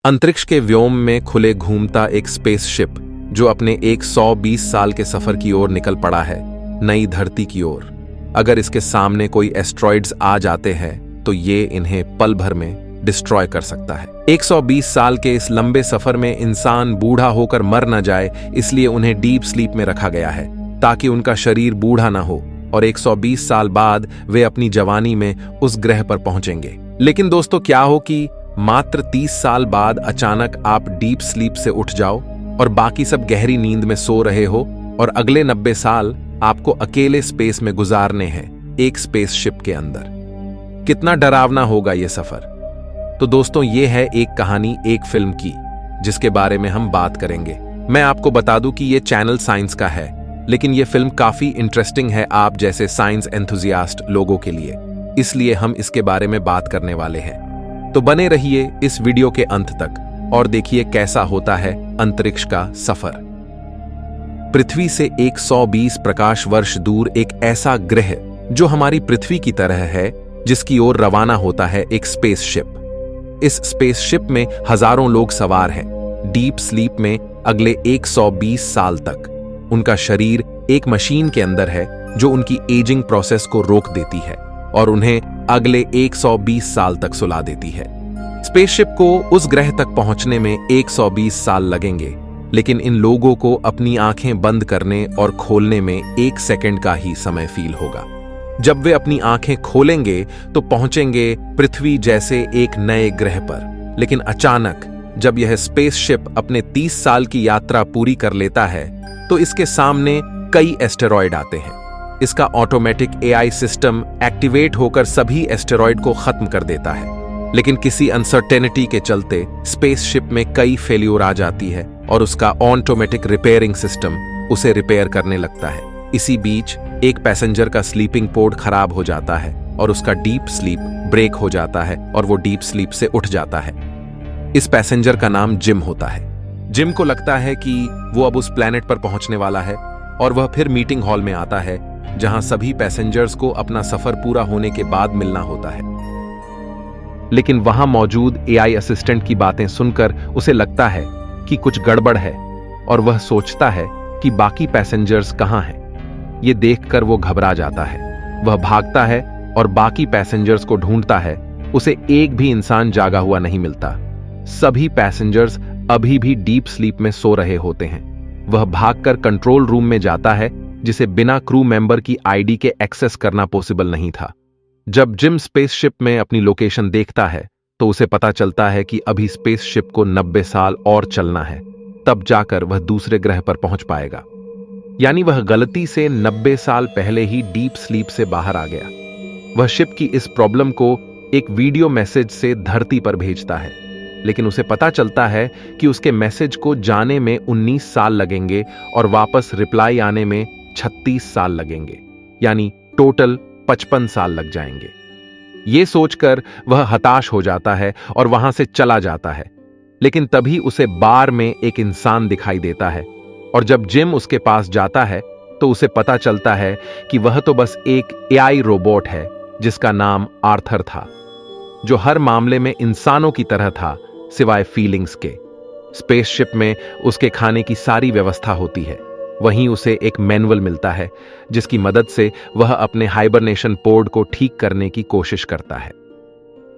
अंतरिक्ष के व्योम में खुले घूमता एक स्पेसशिप जो अपने 120 साल के सफर की ओर निकल पड़ा है, नई धरती की ओर। अगर इसके सामने कोई एस्ट्रॉइड्स आ जाते हैं तो ये इन्हें पल भर में डिस्ट्रॉय कर सकता है। 120 साल के इस लंबे सफर में इंसान बूढ़ा होकर मर न जाए, इसलिए उन्हें डीप स्लीप में रखा गया है ताकि उनका शरीर बूढ़ा ना हो और 120 साल बाद वे अपनी जवानी में उस ग्रह पर पहुंचेंगे। लेकिन दोस्तों, क्या हो कि मात्र 30 साल बाद अचानक आप डीप स्लीप से उठ जाओ और बाकी सब गहरी नींद में सो रहे हो और अगले 90 साल आपको अकेले स्पेस में गुजारने हैं, एक स्पेसशिप के अंदर। कितना डरावना होगा ये सफर। तो दोस्तों, ये है एक कहानी एक फिल्म की, जिसके बारे में हम बात करेंगे। मैं आपको बता दूं कि ये चैनल साइंस का है, लेकिन ये फिल्म काफी इंटरेस्टिंग है आप जैसे साइंस एंथुजियास्ट लोगों के लिए, इसलिए हम इसके बारे में बात करने वाले हैं। तो बने रहिए इस वीडियो के अंत तक और देखिए कैसा होता है अंतरिक्ष का सफर। पृथ्वी से 120 प्रकाश वर्ष दूर एक ऐसा ग्रह जो हमारी पृथ्वी की तरह है, जिसकी ओर रवाना होता है एक स्पेसशिप। इस स्पेसशिप में हजारों लोग सवार हैं, डीप स्लीप में अगले 120 साल तक। उनका शरीर एक मशीन के अंदर है जो उनकी एजिंग प्रोसेस को रोक देती है और उन्हें अगले 120 साल तक सुला देती है। स्पेसशिप को उस ग्रह तक पहुंचने में 120 साल लगेंगे, लेकिन इन लोगों को अपनी आंखें बंद करने और खोलने में 1 सेकंड का ही समय फील होगा। जब वे अपनी आंखें खोलेंगे तो पहुंचेंगे पृथ्वी जैसे एक नए ग्रह पर। लेकिन अचानक जब यह स्पेसशिप अपने 30 साल की यात्रा पूरी कर लेता है तो इसके सामने कई एस्टेरॉयड आते हैं। इसका ऑटोमेटिक एआई सिस्टम एक्टिवेट होकर सभी एस्टेरॉयड को खत्म कर देता है, लेकिन किसी अनसर्टेनिटी के चलते स्पेसशिप में कई फेल्यूर आ जाती है और उसका ऑटोमेटिक रिपेयरिंग सिस्टम उसे रिपेयर करने लगता है। इसी बीच एक पैसेंजर का स्लीपिंग पोड खराब हो जाता है और उसका डीप स्लीप ब्रेक हो जाता है और वो डीप स्लीप से उठ जाता है। इस पैसेंजर का नाम जिम होता है। जिम को लगता है कि वो अब उस प्लेनेट पर पहुंचने वाला है और वह फिर मीटिंग हॉल में आता है, जहां सभी पैसेंजर्स को अपना सफर पूरा होने के बाद मिलना होता है। लेकिन वहां मौजूद एआई असिस्टेंट की बातें सुनकर उसे लगता है कि कुछ गड़बड़ है और वह सोचता है कि बाकी पैसेंजर्स कहां हैं। ये देखकर वो घबरा जाता है। वह भागता है और बाकी पैसेंजर्स को ढूंढता है। उसे एक भी इंसान जागा हुआ नहीं मिलता। सभी पैसेंजर्स अभी भी डीप स्लीप में सो रहे होते हैं। वह भागकर कंट्रोल रूम में जाता है, जिसे बिना क्रू मेंबर की आईडी के एक्सेस करना पॉसिबल नहीं था। जब जिम स्पेसशिप में अपनी लोकेशन देखता है तो उसे पता चलता है कि अभी स्पेसशिप को 90 साल और चलना है, तब जाकर वह दूसरे ग्रह पर पहुंच पाएगा। यानी वह गलती से 90 साल पहले ही डीप स्लीप से बाहर आ गया। वह शिप की इस प्रॉब्लम को एक वीडियो मैसेज से धरती पर भेजता है, लेकिन उसे पता चलता है कि उसके मैसेज को जाने में 19 साल लगेंगे और वापस रिप्लाई आने में 36 साल लगेंगे, यानी टोटल 55 साल लग जाएंगे। यह सोचकर वह हताश हो जाता है और वहां से चला जाता है। लेकिन तभी उसे बार में एक इंसान दिखाई देता है और जब जिम उसके पास जाता है तो उसे पता चलता है कि वह तो बस एक एआई रोबोट है जिसका नाम आर्थर था, जो हर मामले में इंसानों की तरह था सिवाय फीलिंग्स के। स्पेसशिप में उसके खाने की सारी व्यवस्था होती है। वहीं उसे एक मैनुअल मिलता है जिसकी मदद से वह अपने हाइबरनेशन पोड को ठीक करने की कोशिश करता है,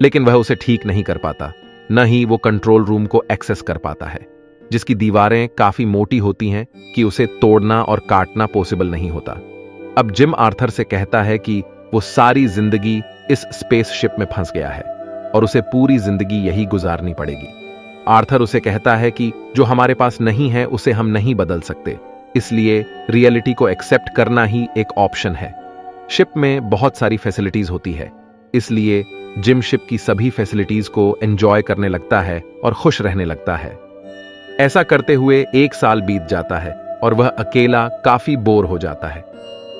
लेकिन वह उसे ठीक नहीं कर पाता। न ही वो कंट्रोल रूम को एक्सेस कर पाता है, जिसकी दीवारें काफी मोटी होती हैं कि उसे तोड़ना और काटना पॉसिबल नहीं होता। अब जिम आर्थर से कहता है कि वो सारी जिंदगी इस स्पेसशिप में फंस गया है और उसे पूरी जिंदगी यही गुजारनी पड़ेगी। आर्थर उसे कहता है कि जो हमारे पास नहीं है उसे हम नहीं बदल सकते, इसलिए रियलिटी को एक्सेप्ट करना ही एक ऑप्शन है। शिप में बहुत सारी फैसिलिटीज होती है, इसलिए जिम शिप की सभी फैसिलिटीज को एंजॉय करने लगता है और खुश रहने लगता है। ऐसा करते हुए 1 साल बीत जाता है और वह अकेला काफी बोर हो जाता है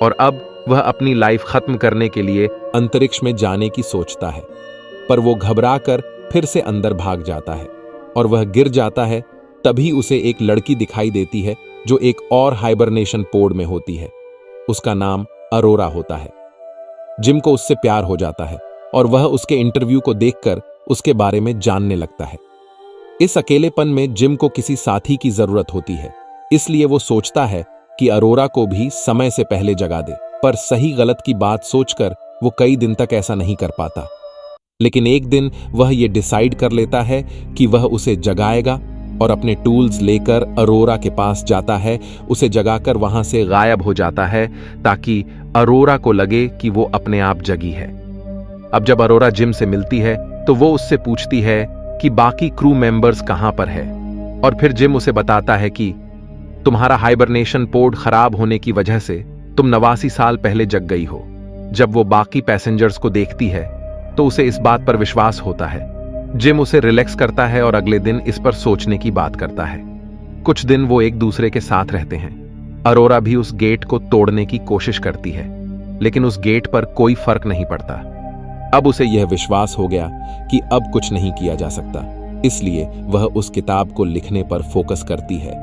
और अब वह अपनी लाइफ खत्म करने के लिए अंतरिक्ष में जाने की सोचता है, पर वो घबराकर फिर से अंदर भाग जाता है और वह गिर जाता है। तभी उसे एक लड़की दिखाई देती है जो एक और हाइबरनेशन पोड में होती है। उसका नाम अरोरा होता है। जिम को उससे प्यार हो जाता है और वह उसके इंटरव्यू को देखकर उसके बारे में जानने लगता है। इस अकेलेपन में जिम को किसी साथी की जरूरत होती है, इसलिए वो सोचता है कि अरोरा को भी समय से पहले जगा दे। पर सही गलत की बात सोचकर वो कई दिन तक ऐसा नहीं कर पाता। लेकिन एक दिन वह ये डिसाइड कर लेता है कि वह उसे जगाएगा और अपने टूल्स लेकर अरोरा के पास जाता है, उसे जगाकर वहां से गायब हो जाता है ताकि अरोरा को लगे कि वो अपने आप जगी है। अब जब अरोरा जिम से मिलती है तो वो उससे पूछती है कि बाकी क्रू मेंबर्स कहां पर है, और फिर जिम उसे बताता है कि तुम्हारा हाइबरनेशन पोड खराब होने की वजह से तुम 89 साल पहले जग गई हो। जब वो बाकी पैसेंजर्स को देखती है तो उसे इस बात पर विश्वास होता है। जिम उसे रिलैक्स करता है और अगले दिन इस पर सोचने की बात करता है। कुछ दिन वो एक दूसरे के साथ रहते हैं। अरोरा भी उस गेट को तोड़ने की कोशिश करती है, लेकिन उस गेट पर कोई फर्क नहीं पड़ता। अब उसे यह विश्वास हो गया कि अब कुछ नहीं किया जा सकता, इसलिए वह उस किताब को लिखने पर फोकस करती है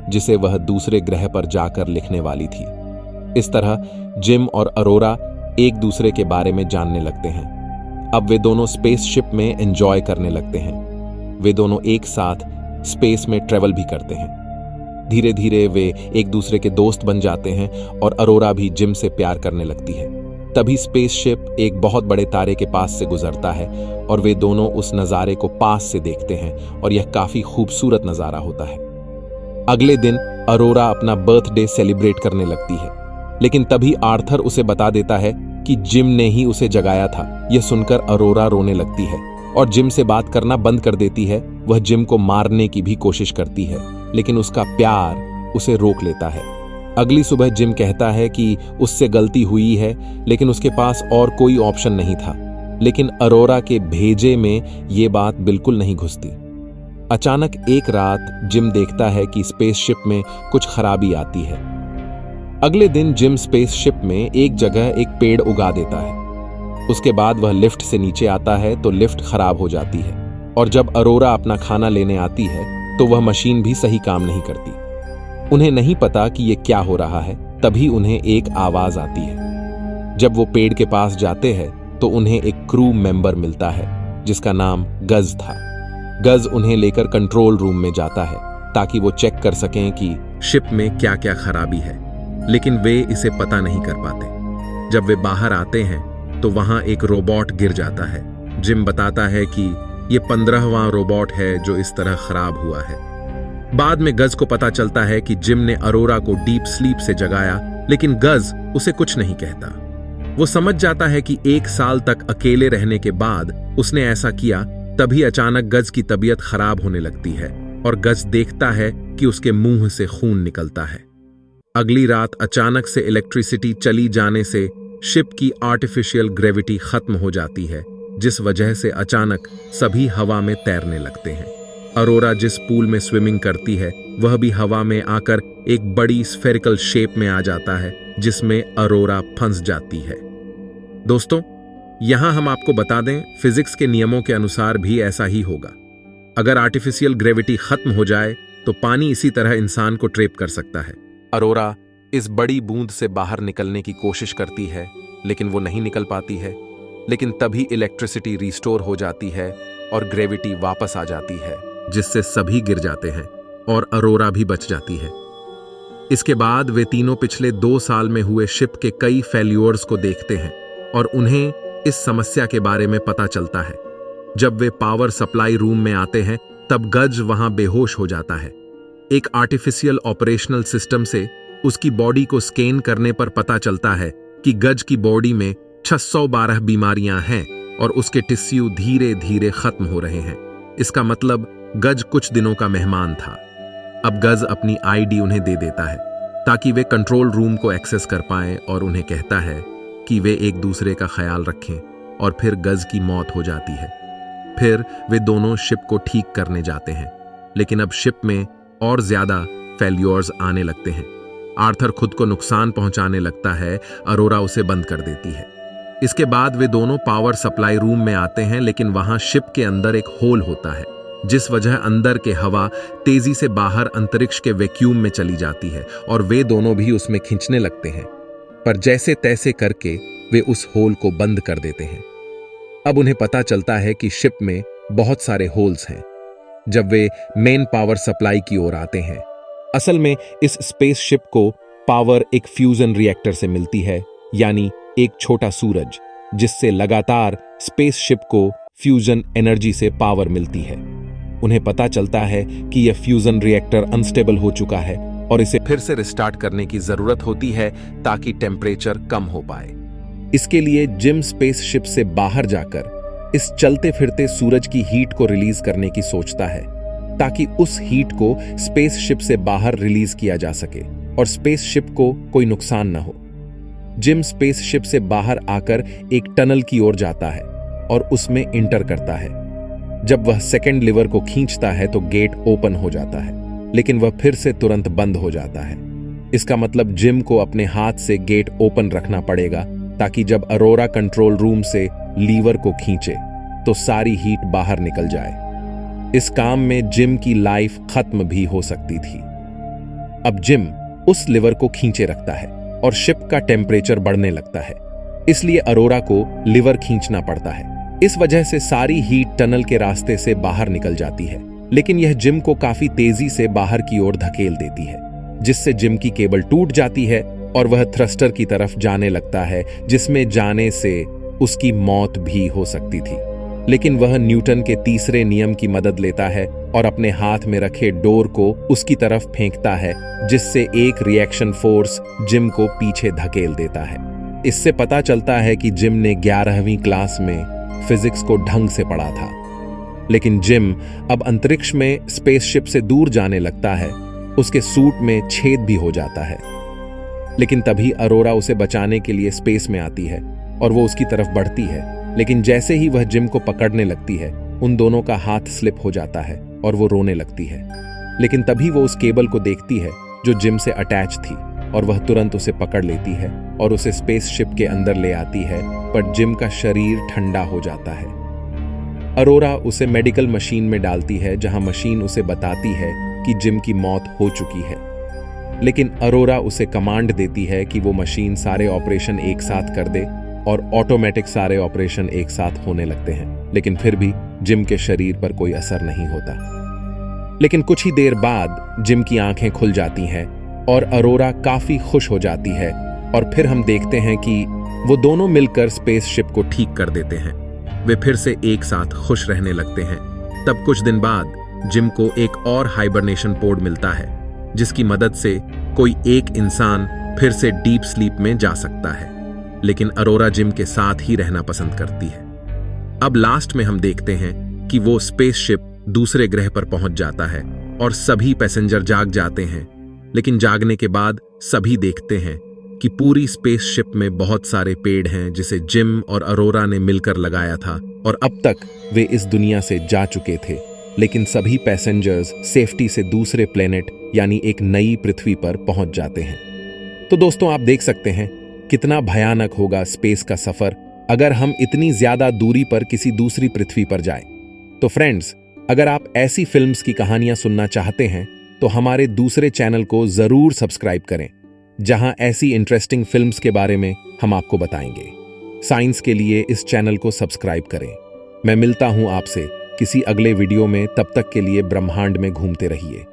जिसे वह दूसरे ग्रह पर जाकर लिखने वाली थी। इस तरह जिम और अरोरा एक दूसरे के बारे में जानने लगते हैं। अब वे दोनों स्पेसशिप में एंजॉय करने लगते हैं। वे दोनों एक साथ स्पेस में ट्रेवल भी करते हैं। धीरे धीरे वे एक दूसरे के दोस्त बन जाते हैं और अरोरा भी जिम से प्यार करने लगती है। तभी स्पेसशिप एक बहुत बड़े तारे के पास से गुजरता है और वे दोनों उस नज़ारे को पास से देखते हैं और यह काफी खूबसूरत नज़ारा होता है। अगले दिन अरोरा अपना बर्थडे सेलिब्रेट करने लगती है, लेकिन तभी आर्थर उसे बता देता है कि जिम ने ही उसे जगाया था। यह सुनकर अरोरा रोने लगती है और जिम से बात करना बंद कर देती है। वह जिम को मारने की भी कोशिश करती है, लेकिन उसका प्यार उसे रोक लेता है। अगली सुबह जिम कहता है कि उससे गलती हुई है, लेकिन उसके पास और कोई ऑप्शन नहीं था। लेकिन अरोरा के भेजे में ये बात बिल्कुल नहीं घुसती। अचानक एक रात जिम देखता है कि स्पेसशिप में कुछ खराबी आती है। अगले दिन जिम स्पेसशिप में एक जगह एक पेड़ उगा देता है। उसके बाद वह लिफ्ट से नीचे आता है तो लिफ्ट खराब हो जाती है, और जब अरोरा अपना खाना लेने आती है तो वह मशीन भी सही काम नहीं करती। उन्हें नहीं पता कि यह क्या हो रहा है। तभी उन्हें एक आवाज आती है। जब वो पेड़ के पास जाते हैं तो उन्हें एक क्रू मेंबर मिलता है जिसका नाम गज था। गज उन्हें लेकर कंट्रोल रूम में जाता है ताकि वो चेक कर सकें कि शिप में क्या क्या खराबी है, लेकिन वे इसे पता नहीं कर पाते। जब वे बाहर आते हैं तो वहां एक रोबोट गिर जाता है। जिम बताता है कि यह 15वां रोबोट है जो इस तरह खराब हुआ है। बाद में गज को पता चलता है कि जिम ने अरोरा को डीप स्लीप से जगाया, लेकिन गज उसे कुछ नहीं कहता। वो समझ जाता है कि 1 साल तक अकेले रहने के बाद उसने ऐसा किया। तभी अचानक गज की तबीयत खराब होने लगती है और गज देखता है कि उसके मुंह से खून निकलता है। अगली रात अचानक से इलेक्ट्रिसिटी चली जाने से शिप की आर्टिफिशियल ग्रेविटी खत्म हो जाती है, जिस वजह से अचानक सभी हवा में तैरने लगते हैं। अरोरा जिस पूल में स्विमिंग करती है वह भी हवा में आकर एक बड़ी स्फेरिकल शेप में आ जाता है, जिसमें अरोरा फंस जाती है। दोस्तों, यहां हम आपको बता दें, फिजिक्स के नियमों के अनुसार भी ऐसा ही होगा। अगर आर्टिफिशियल ग्रेविटी खत्म हो जाए तो पानी इसी तरह इंसान को ट्रैप कर सकता है। अरोरा इस बड़ी बूंद से बाहर निकलने की कोशिश करती है, लेकिन वो नहीं निकल पाती है। लेकिन तभी इलेक्ट्रिसिटी रिस्टोर हो जाती है और ग्रेविटी वापस आ जाती है, जिससे सभी गिर जाते हैं और अरोरा भी बच जाती है। इसके बाद वे तीनों पिछले 2 साल में हुए शिप के कई फेल्यूर्स को देखते हैं और उन्हें इस समस्या के बारे में पता चलता है। जब वे पावर सप्लाई रूम में आते हैं तब गज वहां बेहोश हो जाता है। एक आर्टिफिशियल ऑपरेशनल सिस्टम से उसकी बॉडी को स्कैन करने पर पता चलता है कि गज की बॉडी में 612 बीमारियां हैं और उसके टिश्यू धीरे धीरे खत्म हो रहे हैं। इसका मतलब गज कुछ दिनों का मेहमान था। अब गज अपनी आईडी उन्हें दे देता है ताकि वे कंट्रोल रूम को एक्सेस कर पाएं, और उन्हें कहता है कि वे एक दूसरे का ख्याल रखें। और फिर गज की मौत हो जाती है। फिर वे दोनों शिप को ठीक करने जाते हैं, लेकिन अब शिप में और ज्यादा फेल्योर्स आने लगते हैं। आर्थर खुद को नुकसान पहुंचाने लगता है। अरोरा उसे बंद कर देती है। इसके बाद वे दोनों पावर सप्लाई रूम में आते हैं, लेकिन वहां शिप के अंदर एक होल होता है, जिस वजह अंदर के हवा तेजी से बाहर अंतरिक्ष के वैक्यूम में चली जाती है और वे दोनों भी उसमें खींचने लगते हैं। पर जैसे तैसे करके वे उस होल को बंद कर देते हैं। अब उन्हें पता चलता है कि शिप में बहुत सारे होल्स हैं। जब वे मेन पावर सप्लाई की ओर आते हैं। असल में इस स्पेसशिप को पावर एक फ्यूजन रिएक्टर से मिलती है, यानी एक छोटा सूरज, जिससे लगातार स्पेसशिप को फ्यूजन एनर्जी से पावर मिलती है। उन्हें पता चलता है कि यह फ्यूजन रिएक्टर अनस्टेबल हो चुका है और इसे फिर से रिस्टार्ट करने की जरूरत होती है ताकि टेम्परेचर कम हो पाए। इसके लिए जिम स्पेसशिप से बाहर जाकर इस चलते फिरते सूरज की हीट को रिलीज करने की सोचता है, ताकि उस हीट को स्पेसशिप से बाहर रिलीज किया जा सके और स्पेसशिप को कोई नुकसान न हो। जिम स्पेसशिप से बाहर आकर एक टनल की ओर जाता है और उसमें इंटर करता है। जब वह सेकंड लीवर को खींचता है तो गेट ओपन हो जाता है, लेकिन वह फिर से तुरंत बंद हो जाता है। इसका मतलब जिम को अपने हाथ से गेट ओपन रखना पड़ेगा, ताकि जब अरोरा कंट्रोल रूम से लीवर को खींचे तो सारी हीट बाहर निकल जाए। इस काम में जिम की लाइफ खत्म भी हो सकती थी। अब जिम उस लीवर को खींचे रखता है और शिप का टेम्परेचर बढ़ने लगता है, इसलिए अरोरा को लीवर खींचना पड़ता है। इस वजह से सारी हीट टनल के रास्ते से बाहर निकल जाती है, लेकिन यह जिम को काफी तेजी से बाहर की ओर धकेल देती है, जिससे जिम की केबल टूट जाती है और वह थ्रस्टर की तरफ जाने लगता है, जिसमें जाने से उसकी मौत भी हो सकती थी। लेकिन वह न्यूटन के तीसरे नियम की मदद लेता है और अपने हाथ में रखे डोर को उसकी तरफ फेंकता है, जिससे एक रिएक्शन फोर्स जिम को पीछे धकेल देता है। इससे पता चलता है कि जिम ने 11वीं क्लास में फिजिक्स को ढंग से पढ़ा था। लेकिन जिम अब अंतरिक्ष में स्पेसशिप से दूर जाने लगता है। उसके सूट में छेद भी हो जाता है, लेकिन तभी अरोरा उसे बचाने के लिए स्पेस में आती है और वो उसकी तरफ बढ़ती है। लेकिन जैसे ही वह जिम को पकड़ने लगती है, उन दोनों का हाथ स्लिप हो जाता है और वो रोने लगती है। लेकिन तभी वो उस केबल को देखती है जो जिम से अटैच थी, और वह तुरंत उसे पकड़ लेती है और उसे स्पेसशिप के अंदर ले आती है, पर जिम का शरीर ठंडा हो जाता है। अरोरा उसे मेडिकल मशीन में डालती है, जहां मशीन उसे बताती है कि जिम की मौत हो चुकी है। लेकिन अरोरा उसे कमांड देती है कि वो मशीन सारे ऑपरेशन एक साथ कर दे, और ऑटोमेटिक सारे ऑपरेशन एक साथ होने लगते हैं। लेकिन फिर भी जिम के शरीर पर कोई असर नहीं होता। लेकिन कुछ ही देर बाद जिम की आंखें खुल जाती हैं और अरोरा काफी खुश हो जाती है, और फिर हम देखते हैं कि वो दोनों मिलकर स्पेसशिप को ठीक कर देते हैं। वे फिर से एक साथ खुश रहने लगते हैं। तब कुछ दिन बाद जिम को एक और हाइबरनेशन पोड मिलता है, जिसकी मदद से कोई एक इंसान फिर से डीप स्लीप में जा सकता है। लेकिन अरोरा जिम के साथ ही रहना पसंद करती है। अब लास्ट में हम देखते हैं कि वो स्पेसशिप दूसरे ग्रह पर पहुंच जाता है और सभी पैसेंजर जाग जाते हैं। लेकिन जागने के बाद सभी देखते हैं कि पूरी स्पेसशिप में बहुत सारे पेड़ हैं, जिसे जिम और अरोरा ने मिलकर लगाया था, और अब तक वे इस दुनिया से जा चुके थे। लेकिन सभी पैसेंजर्स सेफ्टी से दूसरे प्लेनेट यानी एक नई पृथ्वी पर पहुंच जाते हैं। तो दोस्तों, आप देख सकते हैं कितना भयानक होगा स्पेस का सफर अगर हम इतनी ज्यादा दूरी पर किसी दूसरी पृथ्वी पर जाएं। तो फ्रेंड्स, अगर आप ऐसी फिल्म्स की कहानियां सुनना चाहते हैं तो हमारे दूसरे चैनल को जरूर सब्सक्राइब करें, जहां ऐसी इंटरेस्टिंग फिल्म्स के बारे में हम आपको बताएंगे। साइंस के लिए इस चैनल को सब्सक्राइब करें। मैं मिलता हूं आपसे किसी अगले वीडियो में। तब तक के लिए ब्रह्मांड में घूमते रहिए।